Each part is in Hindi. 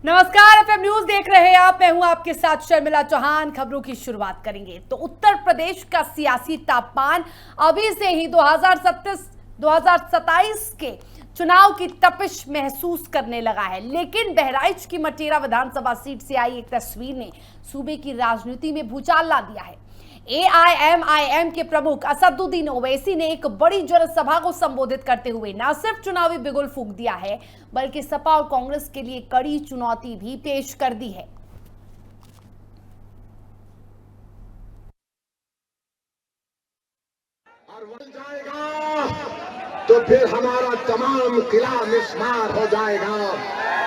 नमस्कार, एफएम न्यूज देख रहे हैं आप। मैं हूं आपके साथ शर्मिला चौहान। खबरों की शुरुआत करेंगे तो उत्तर प्रदेश का सियासी तापमान अभी से ही 2027 के चुनाव की तपिश महसूस करने लगा है। लेकिन बहराइच की मटेरा विधानसभा सीट से आई एक तस्वीर ने सूबे की राजनीति में भूचाल ला दिया है। एआईएमआईएम के प्रमुख असदुद्दीन ओवैसी ने एक बड़ी जनसभा को संबोधित करते हुए न सिर्फ चुनावी बिगुल फूंक दिया है, बल्कि सपा और कांग्रेस के लिए कड़ी चुनौती भी पेश कर दी है। और बन जाएगा तो फिर हमारा तमाम किला मिस्मार हो जाएगा।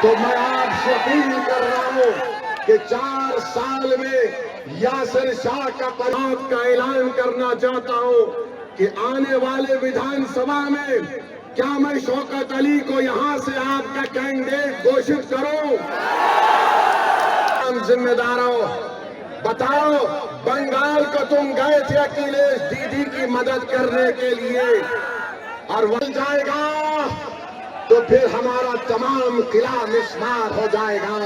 तो मैं आपसे अपील कर रहा हूं कि 4 साल में यासिर शाह का पराग का ऐलान करना चाहता हूं कि आने वाले विधानसभा में क्या मैं शौकत अली को यहां से आपका कैंडिडेट घोषित करूं? जिम्मेदारों बताओ, बंगाल को तुम गए थे अखिलेश दीदी की मदद करने के लिए, और बन जाएगा तो फिर हमारा तमाम किला मिस्मार हो जाएगा।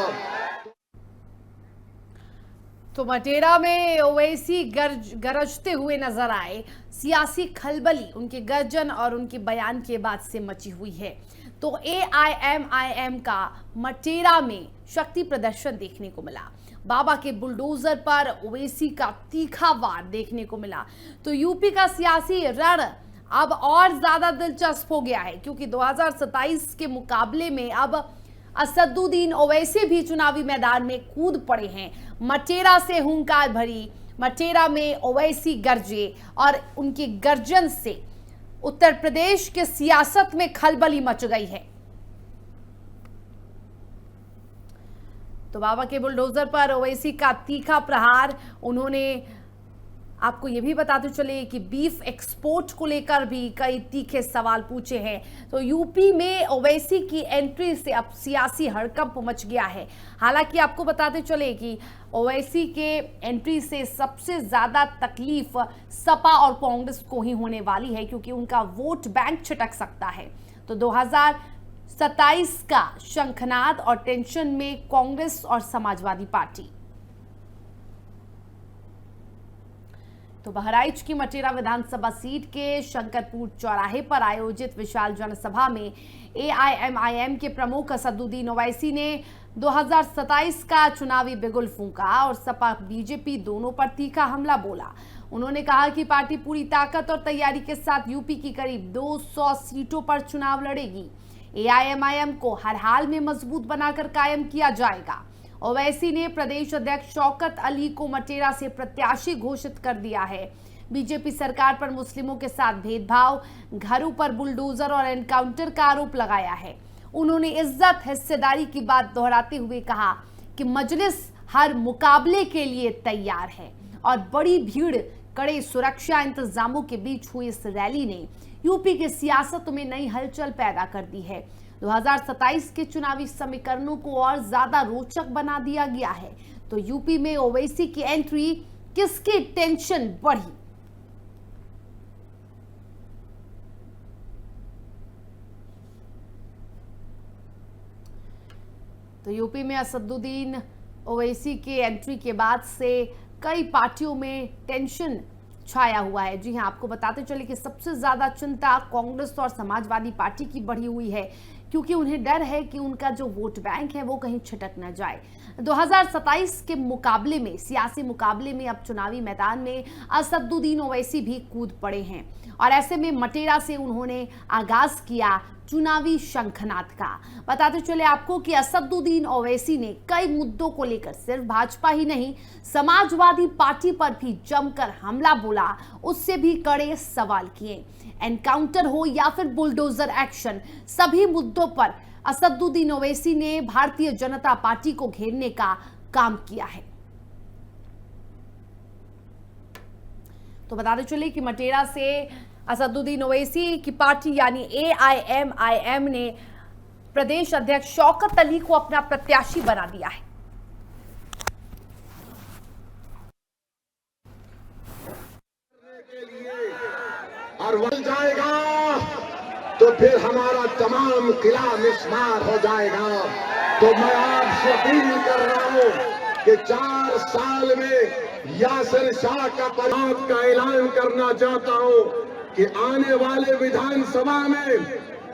तो मटेरा में ओवैसी गरजते हुए नजर आए। सियासी खलबली उनके गर्जन और उनके बयान के बाद से मची हुई है। तो एआईएमआईएम का मटेरा में शक्ति प्रदर्शन देखने को मिला। बाबा के बुलडोजर पर ओवैसी का तीखा वार देखने को मिला। तो यूपी का सियासी रण अब और ज्यादा दिलचस्प हो गया है, क्योंकि 2027 के मुकाबले में अब असदुद्दीन ओवैसी भी चुनावी मैदान में कूद पड़े हैं। मटेरा से हुंकार भरी मटेरा में ओवैसी गरजे, और उनकी गर्जन से उत्तर प्रदेश के सियासत में खलबली मच गई है। तो बाबा के बुलडोजर पर ओवैसी का तीखा प्रहार। उन्होंने आपको यह भी बताते चले कि बीफ एक्सपोर्ट को लेकर भी कई तीखे सवाल पूछे हैं। तो यूपी में ओवैसी की एंट्री से अब सियासी हड़कंप मच गया है। हालांकि आपको बताते चले कि ओवैसी के एंट्री से सबसे ज्यादा तकलीफ सपा और कांग्रेस को ही होने वाली है, क्योंकि उनका वोट बैंक छिटक सकता है। तो 2027 का शंखनाद और टेंशन में कांग्रेस और समाजवादी पार्टी। तो बहराइच की मटेरा विधानसभा सीट के शंकरपुर चौराहे पर आयोजित विशाल जनसभा में एआईएमआईएम के प्रमुख असदुद्दीन ओवैसी ने 2027 का चुनावी बिगुल फूंका और सपा बीजेपी दोनों पर तीखा हमला बोला। उन्होंने कहा कि पार्टी पूरी ताकत और तैयारी के साथ यूपी की करीब 200 सीटों पर चुनाव लड़ेगी। एआईएमआईएम को हर हाल में मजबूत बनाकर कायम किया जाएगा। ओवैसी ने प्रदेश अध्यक्ष शौकत अली को मटेरा से प्रत्याशी घोषित कर दिया है। बीजेपी सरकार पर मुस्लिमों के साथ भेदभाव, घरों पर बुलडोजर और एनकाउंटर का आरोप लगाया है। उन्होंने इज्जत हिस्सेदारी की बात दोहराते हुए कहा कि मजलिस हर मुकाबले के लिए तैयार है। और बड़ी भीड़, कड़े सुरक्षा इंतजामों के बीच हुई इस रैली ने यूपी की सियासत में नई हलचल पैदा कर दी है। 2027 के चुनावी समीकरणों को और ज्यादा रोचक बना दिया गया है। तो यूपी में ओवैसी की एंट्री, किसकी टेंशन बढ़ी? तो यूपी में असदुद्दीन ओवैसी की एंट्री के बाद से कई पार्टियों में टेंशन छाया हुआ है। जी हां, आपको बताते चले कि सबसे ज्यादा चिंता कांग्रेस और समाजवादी पार्टी की बढ़ी हुई है, क्योंकि उन्हें डर है कि उनका जो वोट बैंक है वो कहीं छिटक न जाए। 2027 के मुकाबले में, सियासी मुकाबले में अब चुनावी मैदान में असदुद्दीन ओवैसी भी कूद पड़े हैं, और ऐसे में मटेरा से उन्होंने आगाज किया चुनावी शंखनाद का। बताते चले आपको कि असदुद्दीन ओवैसी ने कई मुद्दों को लेकर सिर्फ भाजपा ही नहीं, समाजवादी पार्टी पर भी जमकर हमला बोला, उससे भी कड़े सवाल किए। एनकाउंटर हो या फिर बुलडोजर एक्शन, सभी मुद्दों पर असदुद्दीन ओवैसी ने भारतीय जनता पार्टी को घेरने का काम किया है। तो बताते चले कि मटेरा से असदुद्दीन ओवैसी की पार्टी यानी एआईएमआईएम ने प्रदेश अध्यक्ष शौकत अली को अपना प्रत्याशी बना दिया है। और बन जाएगा तो फिर हमारा तमाम किला मिस्मार हो जाएगा। तो मैं आप आपसे अपील कर रहा हूं कि 4 साल में यासिर शाह का पराग का ऐलान करना चाहता हूं कि आने वाले विधानसभा में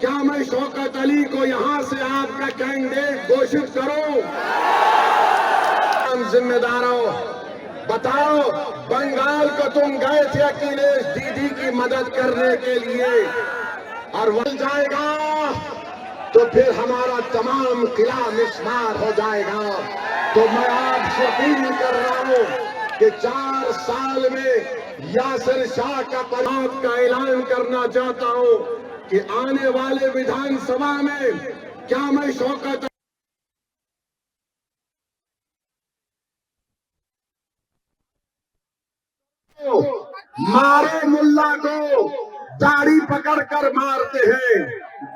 क्या मैं शौकत अली को यहां से आपका कैंडिडेट घोषित करूं? जिम्मेदारों, बताओ, बंगाल को तुम गए थे अखिलेश दीदी की मदद करने के लिए, और वह जाएगा तो फिर हमारा तमाम किला मिस्मार हो जाएगा। तो मैं आपसे अपील कर रहा हूं कि 4 साल में यासिर शाह का पराग का ऐलान करना चाहता हूं कि आने वाले विधानसभा में क्या मैं शौकत मारे मुल्ला को दाढ़ी पकड़कर मारते हैं,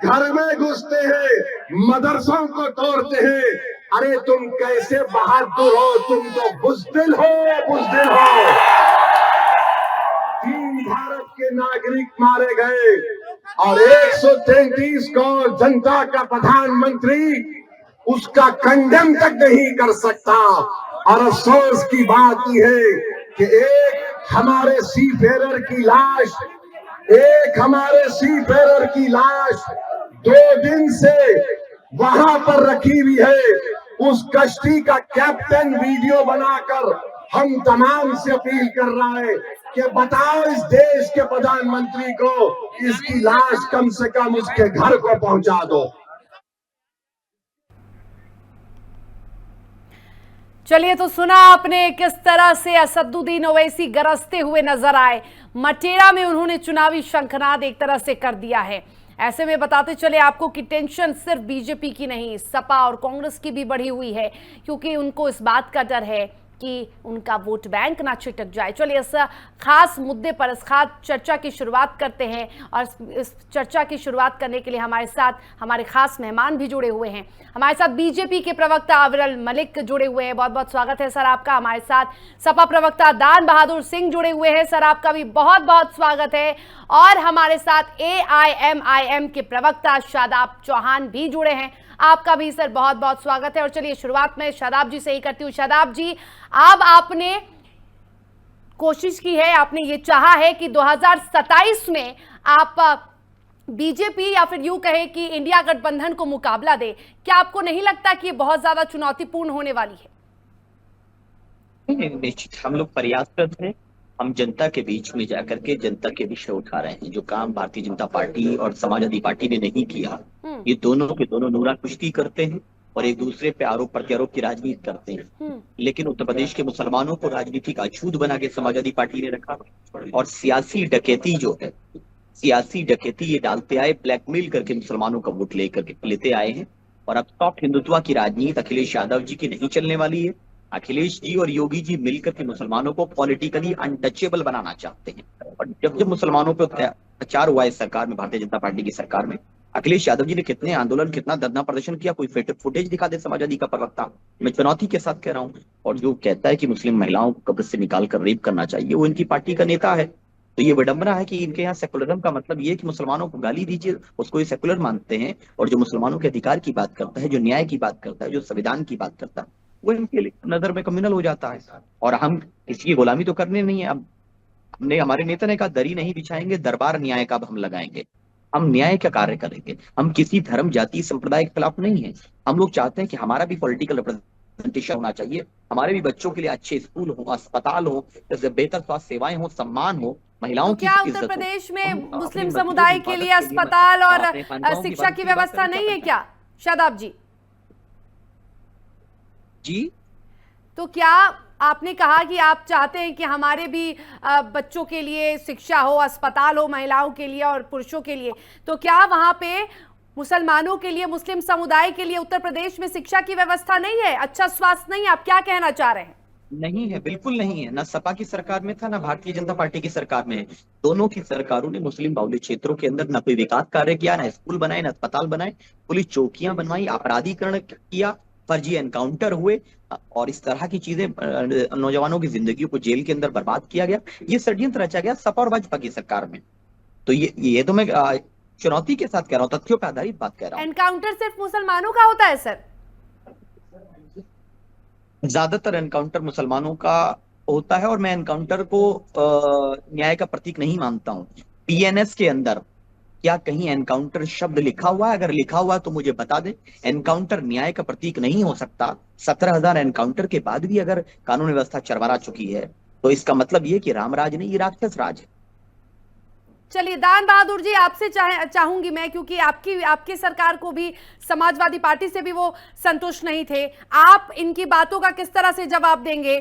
घर में घुसते हैं, मदरसों को तोड़ते हैं। अरे तुम कैसे बहादुर हो, तुम तो बुज़दिल हो, बुज़दिल हो। 3 भारत के नागरिक मारे गए और 133 को जनता का प्रधानमंत्री उसका कंडेम तक नहीं कर सकता। और अफसोस की बात यह है कि एक हमारे सीफेरर की लाश, 2 दिन से वहां पर रखी हुई है। उस कश्ती का कैप्टन वीडियो बनाकर हम तमाम से अपील कर रहा है कि बताओ इस देश के प्रधानमंत्री को इसकी लाश कम से कम उसके घर को पहुंचा दो। चलिए, तो सुना आपने किस तरह से असदुद्दीन ओवैसी गरजते हुए नजर आए। मटेरा में उन्होंने चुनावी शंखनाद एक तरह से कर दिया है। ऐसे में बताते चले आपको कि टेंशन सिर्फ बीजेपी की नहीं, सपा और कांग्रेस की भी बढ़ी हुई है, क्योंकि उनको इस बात का डर है कि उनका वोट बैंक ना छिटक जाए। चलिए, इस खास मुद्दे पर इस खास चर्चा की शुरुआत करते हैं, और इस चर्चा की शुरुआत करने के लिए हमारे साथ हमारे खास मेहमान भी जुड़े हुए हैं। हमारे साथ बीजेपी के प्रवक्ता अविरल मलिक जुड़े हुए हैं, बहुत बहुत स्वागत है सर आपका। हमारे साथ सपा प्रवक्ता दान बहादुर सिंह जुड़े हुए हैं, सर आपका भी बहुत बहुत स्वागत है। और हमारे साथ AIMIM के प्रवक्ता शादाब चौहान भी जुड़े हैं, आपका भी सर बहुत बहुत स्वागत है। और चलिए, शुरुआत में शादाब जी से ही करती हूँ। शादाब जी, अब आपने कोशिश की है, आपने ये चाहा है कि 2027 में आप बीजेपी या फिर यूं कहे कि इंडिया गठबंधन को मुकाबला दे। क्या आपको नहीं लगता कि ये बहुत ज्यादा चुनौतीपूर्ण होने वाली है? निश्चित हम लोग प्रयासरत हैं। हम जनता के बीच में जाकर के जनता के विषय उठा रहे हैं, जो काम भारतीय जनता पार्टी और समाजवादी पार्टी ने नहीं किया। ये दोनों के दोनों नूरा कुश्ती करते हैं और एक दूसरे पे आरोप प्रत्यारोप की राजनीति करते हैं। लेकिन उत्तर प्रदेश के मुसलमानों को राजनीतिक अछूत बना के समाजवादी पार्टी ने रखा, और सियासी डकैती जो है, सियासी डकैती ये डालते आए, ब्लैकमेल करके मुसलमानों का वोट लेते आए हैं। और अब सॉफ्ट हिंदुत्व की राजनीति अखिलेश यादव जी की नहीं चलने वाली है। अखिलेश जी और योगी जी मिलकर के मुसलमानों को पॉलिटिकली अनटचेबल बनाना चाहते हैं। और जब जब मुसलमानों पर अत्याचार हुआ है सरकार में, भारतीय जनता पार्टी की सरकार में, अखिलेश यादव जी ने कितने आंदोलन, कितना धरना प्रदर्शन किया, कोई फुटेज दिखा दे समाजवादी का प्रवक्ता। मैं चुनौती के साथ कह रहा हूँ। और जो कहता है कि मुस्लिम महिलाओं को कब्र से निकाल कर रेप करना चाहिए, वो इनकी पार्टी का नेता है। तो ये विडंबना है कि इनके यहाँ सेकुलरिज्म का मतलब ये है कि मुसलमानों को गाली दीजिए, उसको ये सेकुलर मानते हैं। और जो मुसलमानों के अधिकार की बात करता है, जो न्याय की बात करता है, जो संविधान की बात करता है, वो इनके नजर में कम्युनल हो जाता है। और हम किसी की गुलामी तो करने नहीं है। अब हमने, हमारे नेता ने कहा, दरी नहीं बिछाएंगे, दरबार न्याय का हम लगाएंगे। हम न्याय का कार्य करेंगे। हम किसी धर्म, जाति, संप्रदाय के खिलाफ नहीं है। हम लोग चाहते हैं कि हमारा भी पॉलिटिकल रिप्रेजेंटेशन होना चाहिए। हमारे भी बच्चों के लिए अच्छे स्कूल हो, अस्पताल हो, बेहतर स्वास्थ्य सेवाएं हो, सम्मान हो, महिलाओं की इज्जत हो। क्या उत्तर प्रदेश में मुस्लिम समुदाय के लिए अस्पताल और शिक्षा की व्यवस्था नहीं है क्या शादाब जी? जी, तो क्या आपने कहा कि आप चाहते हैं कि हमारे भी बच्चों के लिए शिक्षा हो, अस्पताल हो, महिलाओं के लिए और पुरुषों के लिए, तो क्या वहां पे मुसलमानों के लिए, मुस्लिम समुदाय के लिए उत्तर प्रदेश में शिक्षा की व्यवस्था नहीं है, अच्छा स्वास्थ्य नहीं है? आप क्या कहना चाह रहे हैं? नहीं है, बिल्कुल नहीं है। ना सपा की सरकार में था, ना भारतीय जनता पार्टी की सरकार में है। दोनों की सरकारों ने मुस्लिम बाहुल्य क्षेत्रों के अंदर ना कोई विकास कार्य किया, ना स्कूल बनाए, ना अस्पताल बनाए, पुलिस चौकियां बनवाई, अपराधीकरण किया, फर्जी एनकाउंटर हुए, और इस तरह की चीजें, नौजवानों की जिंदगी को जेल के अंदर बर्बाद किया गया। ये षड्यंत्र रचा गया सपा और भाजपा की सरकार में। तो ये तो मैं चुनौती के साथ कह रहा हूँ, तथ्यों पर आधारित बात कह रहा हूँ। एनकाउंटर सिर्फ मुसलमानों का होता है सर? ज्यादातर एनकाउंटर मुसलमानों का होता है और मैं एनकाउंटर को न्याय का प्रतीक नहीं मानता हूँ। पीएनएस के अंदर क्या कहीं एनकाउंटर शब्द लिखा हुआ है? अगर लिखा हुआ है तो मुझे बता दे। एनकाउंटर न्याय का प्रतीक नहीं हो सकता। 17,000 एनकाउंटर के बाद भी अगर कानून व्यवस्था चरमरा चुकी है तो इसका मतलब ये कि रामराज नहीं, ये राक्षस राज है। चलिए दान बहादुर जी, आपसे चाहूंगी मैं, क्योंकि आपकी सरकार को भी समाजवादी पार्टी से भी वो संतुष्ट नहीं थे। आप इनकी बातों का किस तरह से जवाब देंगे?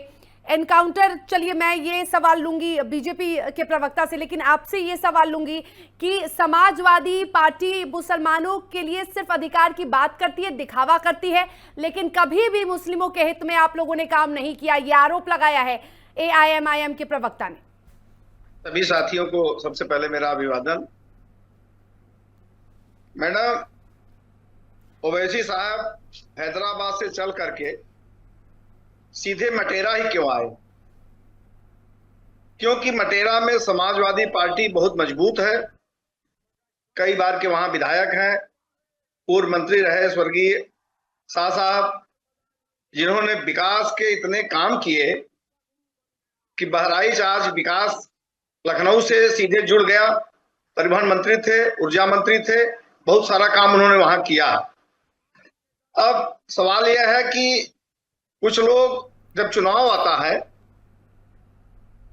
एनकाउंटर, चलिए मैं ये सवाल लूंगी बीजेपी के प्रवक्ता से, लेकिन आपसे ये सवाल लूंगी कि समाजवादी पार्टी मुसलमानों के लिए सिर्फ अधिकार की बात करती है, दिखावा करती है, लेकिन कभी भी मुस्लिमों के हित में आप लोगों ने काम नहीं किया, ये आरोप लगाया है एआईएमआईएम के प्रवक्ता ने। सभी साथियों को सबसे पहले मेरा अभिवादन। मैडम, ओवैसी साहब हैदराबाद से चल करके सीधे मटेरा ही क्यों आए? क्योंकि मटेरा में समाजवादी पार्टी बहुत मजबूत है। कई बार के वहां विधायक हैं, पूर्व मंत्री रहे स्वर्गीय शाह साहब, जिन्होंने विकास के इतने काम किए कि बहराइच आज विकास लखनऊ से सीधे जुड़ गया। परिवहन मंत्री थे, ऊर्जा मंत्री थे, बहुत सारा काम उन्होंने वहां किया। अब सवाल यह है कि कुछ लोग जब चुनाव आता है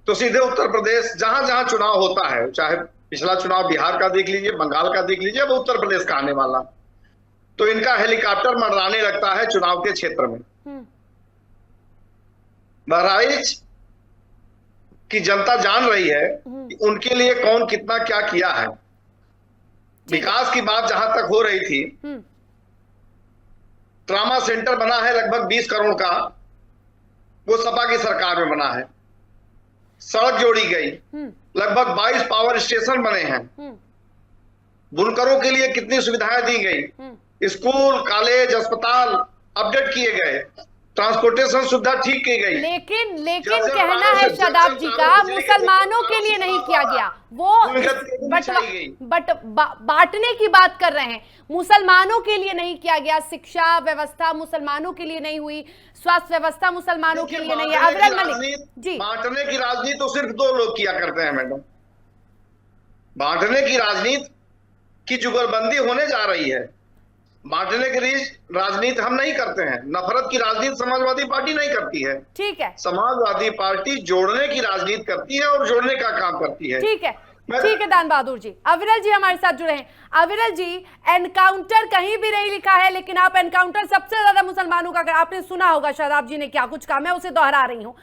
तो सीधे उत्तर प्रदेश, जहां जहां चुनाव होता है, चाहे पिछला चुनाव बिहार का देख लीजिए, बंगाल का देख लीजिए, अब उत्तर प्रदेश का आने वाला, तो इनका हेलीकॉप्टर मंडराने लगता है चुनाव के क्षेत्र में। बहराइच की जनता जान रही है कि उनके लिए कौन कितना क्या किया है। विकास की बात जहां तक हो रही थी, ट्रामा सेंटर बना है लगभग 20 करोड़ का, वो सपा की सरकार में बना है। सड़क जोड़ी गई, लगभग 22 पावर स्टेशन बने हैं। बुनकरों के लिए कितनी सुविधाएं दी गई, स्कूल, कॉलेज, अस्पताल अपडेट किए गए, ट्रांसपोर्टेशन सुविधा ठीक की गई। लेकिन कहना है शादाब जी का मुसलमानों के लिए नहीं किया गया, वो बट बांटने की बात कर रहे हैं। मुसलमानों के लिए नहीं किया गया, शिक्षा व्यवस्था मुसलमानों के लिए नहीं हुई, स्वास्थ्य व्यवस्था मुसलमानों के लिए नहीं है। अविरल मलिक जी, बांटने की राजनीति तो सिर्फ 2 लोग किया करते हैं मैडम। बांटने की राजनीति की जुगलबंदी होने जा रही है। बांटने की राजनीति हम नहीं करते हैं, नफरत की राजनीति समाजवादी पार्टी नहीं करती है। ठीक है, समाजवादी पार्टी जोड़ने की राजनीति करती है और जोड़ने का काम करती है। ठीक है, ठीक है दान बहादुर जी। अविरल जी हमारे साथ जुड़े हैं। अविरल जी, एनकाउंटर कहीं भी नहीं लिखा है, लेकिन आप एनकाउंटर सबसे ज्यादा मुसलमानों का, अगर आपने सुना होगा शादाब जी ने क्या कुछ कहा, मैं उसे दोहरा रही हूँ।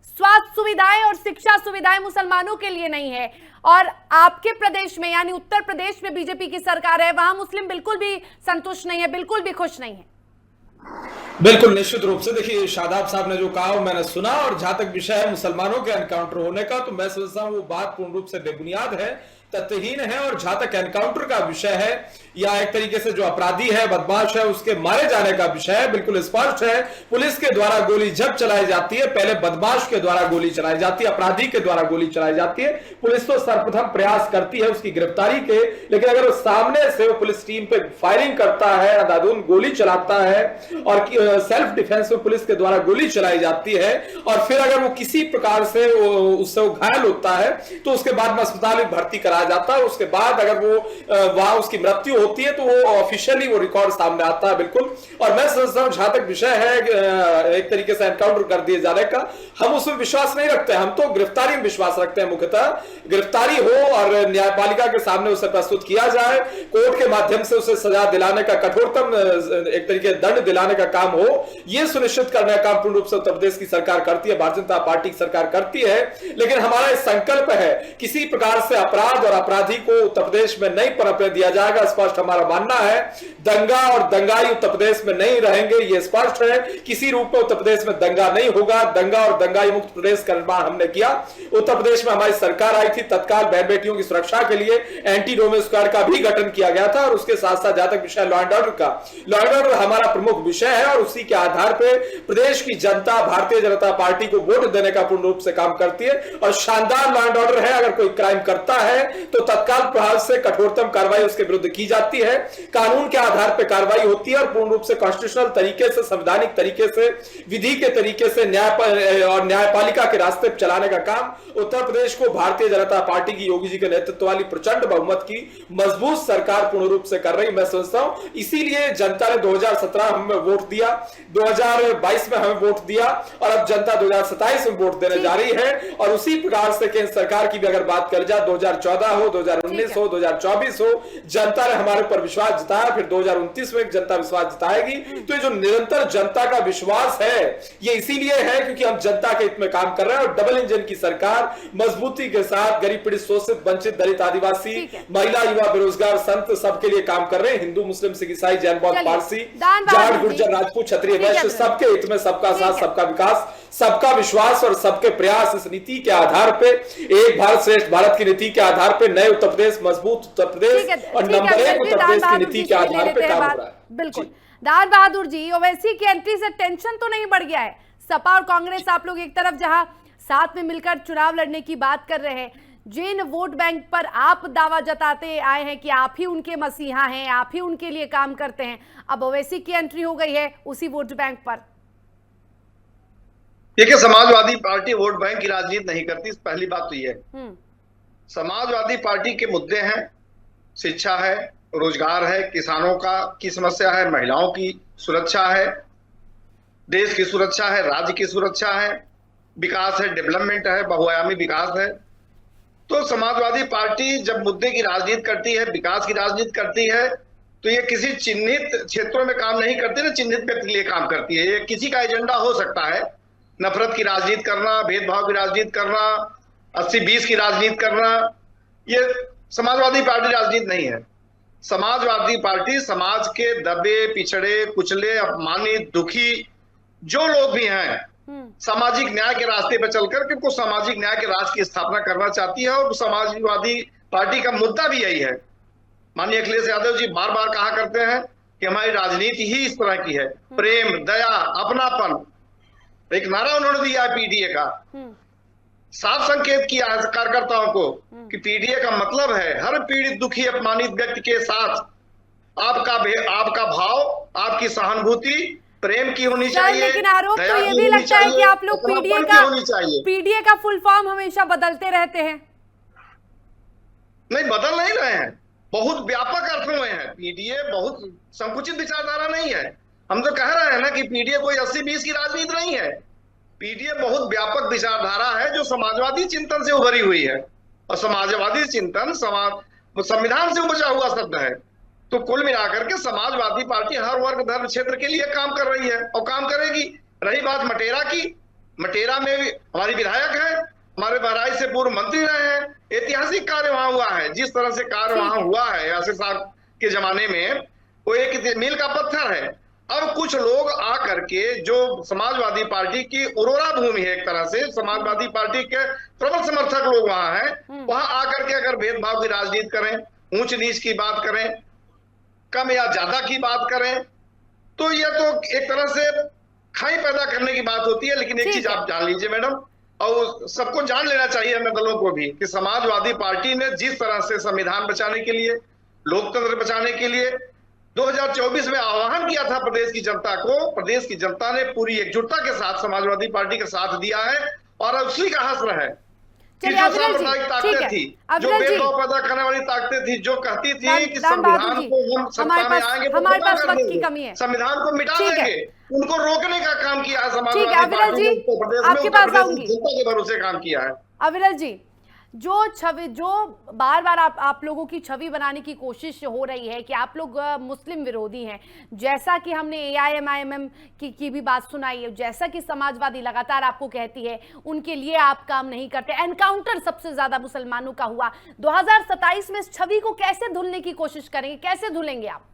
स्वास्थ्य सुविधाएं और शिक्षा सुविधाएं मुसलमानों के लिए नहीं है, और आपके प्रदेश में यानी उत्तर प्रदेश में बीजेपी की सरकार है, वहां मुस्लिम बिल्कुल भी संतुष्ट नहीं है, बिल्कुल भी खुश नहीं है। बिल्कुल निश्चित रूप से देखिए, शादाब साहब ने जो कहा मैंने सुना, और जहां तक विषय है मुसलमानों के एनकाउंटर होने का, तो मैं समझता हूं वो बात पूर्ण रूप से बेबुनियाद है, तथ्यहीन है। और जहां तक एनकाउंटर का विषय है या एक तरीके से जो अपराधी है, बदमाश है, उसके मारे जाने का विषय है, बिल्कुल स्पष्ट है। पुलिस के द्वारा गोली जब चलाई जाती है, पहले बदमाश के द्वारा गोली चलाई जाती है, अपराधी के द्वारा गोली चलाई जाती है। पुलिस तो सर्वप्रथम प्रयास करती है उसकी गिरफ्तारी के, लेकिन अगर वो सामने से वो पुलिस टीम पे फायरिंग करता है, अंधाधुंध गोली चलाता है और सेल्फ डिफेंस में पुलिस के द्वारा गोली चलाई जाती है, और फिर अगर वो किसी प्रकार से उससे वो घायल होता है तो उसके बाद में अस्पताल में भर्ती कराया जाता है। उसके बाद अगर वो वहां उसकी मृत्यु होती है तो वो ऑफिशियली वो रिकॉर्ड सामने आता है। बिल्कुल, और मैं समझता हूं जहां तक विषय है एक तरीके से एनकाउंटर कर दिए जाने का, हम उसमें विश्वास नहीं रखते, हम तो गिरफ्तारी में विश्वास रखते हैं। मुख्यतः गिरफ्तारी हो और न्यायपालिका के सामने उसे प्रस्तुत किया जाए, कोर्ट के माध्यम से उसे सजा दिलाने का, कठोरतम एक तरीके दंड दिलाने का काम हो, यह सुनिश्चित करने का काम पूर्ण रूप से उत्तर प्रदेश की सरकार करती है, भारतीय जनता पार्टी की सरकार करती है। लेकिन हमारा संकल्प है किसी प्रकार से अपराध और अपराधी को उत्तर प्रदेश में नहीं पनपने दिया जाएगा, स्पष्ट हमारा मानना है। दंगा और दंगाई उत्तर प्रदेश में नहीं रहेंगे, यह स्पष्ट है। किसी रूप में उत्तर प्रदेश में दंगा नहीं होगा। दंगा और दंगाई मुक्त प्रदेश का निर्माण हमने किया। उत्तर प्रदेश में हमारी सरकार आई थी, तत्काल बहन बेटियों की सुरक्षा के लिए एंटी डोमे स्क्वाड का भी गठन किया गया था, और उसके साथ साथ जहां तक विषय लॉ एंड ऑर्डर का, लॉ एंड ऑर्डर हमारा प्रमुख विषय है, और उसी के आधार पर प्रदेश की जनता भारतीय जनता पार्टी को वोट देने का पूर्ण रूप से काम करती है। और शानदार लॉ एंड ऑर्डर है। अगर कोई क्राइम करता है तो तत्काल प्रभाव से कठोरतम कार्रवाई उसके विरुद्ध की जाती है। कानून के आधार पर कार्रवाई होती है और पूर्ण रूप से कॉन्स्टिट्यूशनल तरीके से, संवैधानिक तरीके से, विधि के तरीके से न्यायपालिका के रास्ते पर चलाने का काम उत्तर प्रदेश को भारतीय जनता पार्टी की योगी जी के नेतृत्व वाली प्रचंड बहुमत की मजबूत सरकार पूर्ण रूप से कर रही। मैं समझता हूं इसीलिए जनता ने 2017 हमें वोट दिया, 2022 में हमें वोट दिया और अब जनता 2027 में वोट देने जा रही है। और उसी प्रकार से केंद्र सरकार की भी अगर बात कर जाए, 2014 हो, 2019 हो, 2024 हो, जनता ने हमारे ऊपर विश्वास जताया, फिर 2029 में जनता विश्वास जताएगी। तो ये जो निरंतर जनता का विश्वास है ये इसीलिए है क्योंकि हम जनता के हित में काम कर रहे हैं और डबल इंजन की सरकार मजबूती के साथ गरीब पीड़ित, शोषित, वंचित, दलित, आदिवासी, महिला, युवा, बेरोजगार, संत सबके लिए काम कर रहे हैं। हिंदू, मुस्लिम, सिख, ईसाई, जैन, बौद्ध, पारसी, जाट, गुर्जर, राजपूत, क्षत्रिय, वैश्य, सबके हित में सबका साथ, सबका विकास, सबका विश्वास और सबके प्रयास, इस नीति के आधार पे, एक भारत श्रेष्ठ भारत की नीति के आधार पे नए उत्तर प्रदेश, मजबूत उत्तर प्रदेश और नंबर 1 उत्तर प्रदेश की नीति के आधार पे काम हो रहा है। बिल्कुल। दान बहादुर जी, ओवैसी की एंट्री से टेंशन तो नहीं बढ़ गया है? सपा और कांग्रेस आप लोग एक तरफ जहां साथ में मिलकर चुनाव लड़ने की बात कर रहे हैं, जिन वोट बैंक पर आप दावा जताते आए हैं कि आप ही उनके मसीहा हैं, आप ही उनके लिए काम करते हैं, अब ओवैसी की एंट्री हो गई है उसी वोट बैंक पर। देखिए, समाजवादी पार्टी वोट बैंक की राजनीति नहीं करती, पहली बात तो ये है। समाजवादी पार्टी के मुद्दे हैं, शिक्षा है, रोजगार है, किसानों की समस्या है, महिलाओं की सुरक्षा है, देश की सुरक्षा है, राज्य की सुरक्षा है, विकास है, डेवलपमेंट है, बहुआयामी विकास है। तो समाजवादी पार्टी जब मुद्दे की राजनीति करती है, विकास की राजनीति करती है, तो ये किसी चिन्हित क्षेत्रों में काम नहीं करती ना, चिन्हित व्यक्ति के लिए काम करती है। ये किसी का एजेंडा हो सकता है, नफरत की राजनीति करना, भेदभाव की राजनीति करना, 80-20 की राजनीति करना, ये समाजवादी पार्टी राजनीति नहीं है। समाजवादी पार्टी समाज के दबे, पिछड़े, कुचले, अपमानित, दुखी जो लोग भी हैं, सामाजिक न्याय के रास्ते पर चलकर के उनको सामाजिक न्याय के राष्ट्र की स्थापना करना चाहती है। और समाजवादी पार्टी का मुद्दा भी यही है। माननीय अखिलेश यादव जी बार बार कहा करते हैं कि हमारी राजनीति ही इस तरह की है, प्रेम, दया, अपनापन। एक नारा उन्होंने दिया है पीडीए का, साफ संकेत किया है कार्यकर्ताओं को कि पीडीए का मतलब है हर पीड़ित, दुखी, अपमानित व्यक्ति के साथ आपका भाव, आपकी सहानुभूति, प्रेम की होनी चाहिए। लेकिन आरोप तो ये भी लगता है कि आप लोग पीडीए का फुल फॉर्म हमेशा बदलते रहते हैं। नहीं, बदल नहीं रहे हैं, बहुत व्यापक अर्थों में है। पीडीए बहुत संकुचित विचारधारा नहीं है। हम तो कह रहे हैं ना कि पीडीए कोई 80-20 की राजनीति नहीं है। पीडीए बहुत व्यापक विचारधारा है जो समाजवादी चिंतन से उभरी हुई है, और समाजवादी चिंतन संविधान से उपजा हुआ शब्द है। तो कुल मिलाकर के समाजवादी पार्टी हर वर्ग, धर्म, क्षेत्र के लिए काम कर रही है और काम करेगी। रही बात मटेरा की, मटेरा में भी हमारी विधायक है, हमारे बहराइच से पूर्व मंत्री रहे हैं, ऐतिहासिक कार्य वहां हुआ है। जिस तरह से कार्य वहां हुआ है यासिर साहब के जमाने में, वो एक मील का पत्थर है। अब कुछ लोग आकर के, जो समाजवादी पार्टी की उर्वरा भूमि है एक तरह से, समाजवादी पार्टी के प्रबल समर्थक लोग वहां हैं, वहां आकर के अगर भेदभाव की राजनीति करें, ऊंच नीच की बात करें, कम या ज्यादा की बात करें, तो यह तो एक तरह से खाई पैदा करने की बात होती है। लेकिन एक चीज आप जान लीजिए मैडम, और सबको जान लेना चाहिए अन्य दलों को भी, कि समाजवादी पार्टी ने जिस तरह से संविधान बचाने के लिए, लोकतंत्र बचाने के लिए 2024 में आह्वान किया था प्रदेश की जनता को, प्रदेश की जनता ने पूरी एकजुटता के साथ समाजवादी पार्टी का साथ दिया है। और उसी का हश्र है कि जो सांप्रदायिक ताकतें थी, जो भेदभाव पैदा करने वाली ताकतें थी, जो कहती थी कि संविधान को हम सत्ता में आएंगे तो हमारे पास वक्त की कमी है, संविधान को मिटा देंगे, उनको रोकने का काम किया है समाजवादी पार्टी ने। आपके पास आऊंगी, जनता के भरोसे काम किया है। अविरल जी, जो बार बार आप लोगों की छवि बनाने की कोशिश हो रही है कि आप लोग मुस्लिम विरोधी हैं, जैसा कि हमने AIMIM की भी बात सुनाई है, जैसा कि समाजवादी लगातार आपको कहती है उनके लिए आप काम नहीं करते, एनकाउंटर सबसे ज्यादा मुसलमानों का हुआ, 2027 में इस छवि को कैसे धुलने की कोशिश करेंगे, कैसे धुलेंगे आप?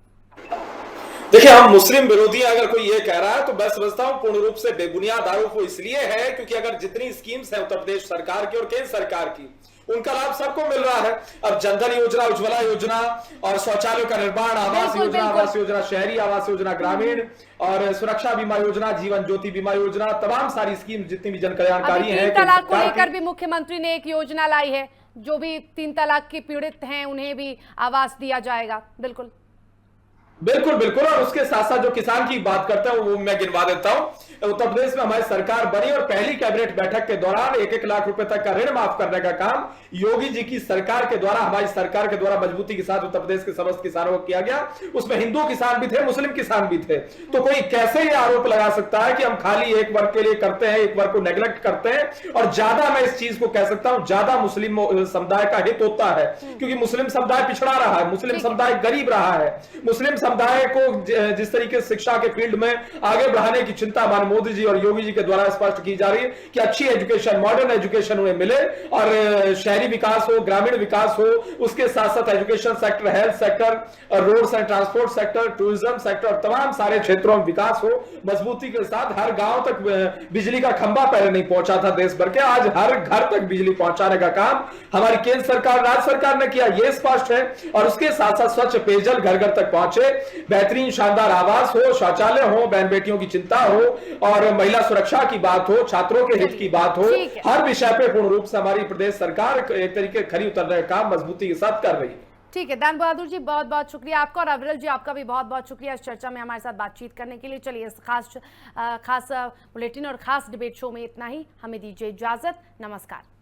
देखिए, हम मुस्लिम विरोधी अगर कोई ये कह रहा है तो मैं समझता हूं पूर्ण रूप से बेबुनियाद आरोप वो इसलिए है क्योंकि अगर जितनी स्कीम्स है उत्तर प्रदेश सरकार की और केंद्र सरकार की, उनका लाभ सबको मिल रहा है। अब जनधन योजना, उज्ज्वला योजना और शौचालयों का निर्माण, आवास योजना, आवास योजना शहरी, आवास योजना ग्रामीण और सुरक्षा बीमा योजना, जीवन ज्योति बीमा योजना, तमाम सारी स्कीम जितनी भी जन कल्याणकारी है। तलाक को लेकर भी मुख्यमंत्री ने एक योजना लाई है, जो भी 3 तलाक के पीड़ित हैं उन्हें भी आवास दिया जाएगा। बिल्कुल बिल्कुल बिल्कुल। और उसके साथ साथ जो किसान की बात करते हैं वो मैं गिनवा देता हूं। उत्तर प्रदेश में हमारी सरकार बनी और पहली कैबिनेट बैठक के दौरान 1-1 लाख रुपए तक का ऋण माफ करने का काम योगी जी की सरकार के द्वारा, हमारी सरकार के द्वारा मजबूती के साथ उत्तर प्रदेश के समस्त किसानों को किया गया। उसमें हिंदू किसान भी थे, मुस्लिम किसान भी थे। तो कोई कैसे ये आरोप लगा सकता है कि हम खाली एक वर्ग के लिए करते हैं, एक वर्ग को नेग्लेक्ट करते हैं। और ज्यादा मैं इस चीज को कह सकता हूं, ज्यादा मुस्लिम समुदाय का हित होता है, क्योंकि मुस्लिम समुदाय पिछड़ा रहा है, मुस्लिम समुदाय गरीब रहा है। मुस्लिम समुदाय को जिस तरीके से शिक्षा के फील्ड में आगे बढ़ाने की चिंता माननीय मोदी जी और योगी जी के द्वारा स्पष्ट की जा रही है कि अच्छी एजुकेशन, मॉडर्न एजुकेशन उन्हें मिले और शहरी विकास हो, ग्रामीण विकास हो, उसके साथ साथ education sector, health sector, roads and transport sector, tourism sector और तमाम सारे क्षेत्रों में विकास हो मजबूती के साथ। हर गांव तक बिजली का खंभा पहले नहीं पहुंचा था देश भर के, आज हर घर तक बिजली पहुंचाने का काम हमारी केंद्र सरकार, राज्य सरकार ने किया, यह स्पष्ट है। और उसके साथ साथ स्वच्छ पेयजल घर घर तक पहुंचे, बेहतरीन शानदार आवास हो, शौचालय हो, बहन बेटियों की चिंता हो और महिला सुरक्षा की बात हो, छात्रों के हित की बात हो, हर विषय पे पूर्ण रूप से हमारी प्रदेश सरकार एक तरीके खरी उतरने का काम मजबूती के साथ कर रही है। ठीक है, दान बहादुर जी बहुत बहुत शुक्रिया आपका, और अविरल जी आपका भी बहुत बहुत शुक्रिया इस चर्चा में हमारे साथ बातचीत करने के लिए। चलिए इस खास बुलेटिन और खास डिबेट शो में इतना ही, हमें दीजिए इजाजत, नमस्कार।